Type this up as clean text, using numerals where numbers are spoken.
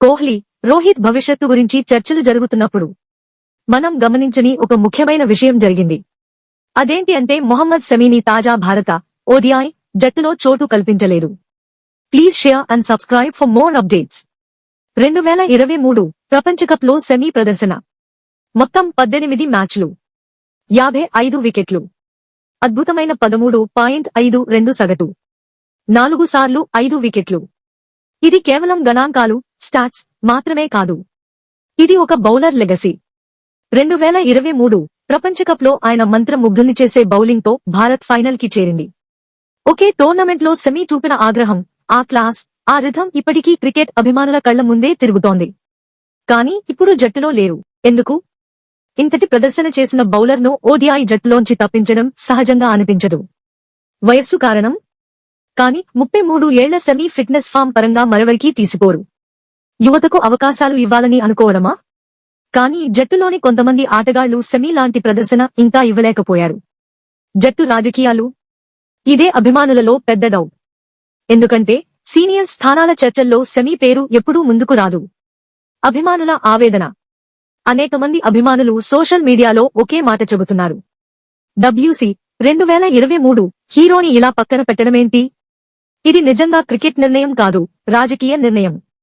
కోహ్లీ, రోహిత్ భవిష్యత్తు గురించి చర్చలు జరుగుతున్నప్పుడు మనం గమనించని ఒక ముఖ్యమైన విషయం జరిగింది. అదేంటి అంటే మొహమ్మద్ షమీని తాజా భారత ఓడిఐ జట్టులో చోటు కల్పించలేదు. Please share and subscribe for more updates. 2023 ప్రపంచకప్లో సెమీ ప్రదర్శన. మొత్తం 18 మ్యాచ్లు, 55 వికెట్లు, అద్భుతమైన 13.52 సగటు, 4 సార్లు 5 వికెట్లు. ఇది కేవలం గణాంకాలు, స్టాట్స్ మాత్రమే కాదు. ఇది ఒక బౌలర్ లెగసీ. 2023 ప్రపంచకప్లో ఆయన మంత్రముగ్ధుల్ని చేసే బౌలింగ్తో భారత్ ఫైనల్ కి చేరింది. ఒకే టోర్నమెంట్లో సెమీ చూపిన ఆగ్రహం, ఆ క్లాస్, ఆ రిథం ఇప్పటికీ క్రికెట్ అభిమానుల కళ్ల ముందే తిరుగుతోంది. కానీ ఇప్పుడు జట్టులో లేరు. ఎందుకు? ఇంతటి ప్రదర్శన చేసిన బౌలర్ను ఓడిఐ జట్టులోంచి తప్పించడం సహజంగా అనిపించదు. వయస్సు కారణం? కానీ 33 ఏళ్ల సెమీ ఫిట్నెస్ ఫామ్ పరంగా మరెవరికీ తీసిపోరు. యువతకు అవకాశాలు ఇవ్వాలని అనుకోవడమా? కానీ జట్టులోని కొంతమంది ఆటగాళ్లు సెమీ లాంటి ప్రదర్శన ఇంకా ఇవ్వలేకపోయారు. జట్టు రాజకీయాలు? ఇదే అభిమానులలో పెద్ద డౌట్. ఎందుకంటే సీనియర్ స్థానాల చర్చల్లో సెమీ పేరు ఎప్పుడూ ముందుకు రాదు. అభిమానుల ఆవేదన. అనేక మంది అభిమానులు సోషల్ మీడియాలో ఒకే మాట చెబుతున్నారు. WC 2023 హీరోని ఇలా పక్కన పెట్టడమేంటి? ఇది నిజంగా క్రికెట్ నిర్ణయం కాదు, రాజకీయ నిర్ణయం.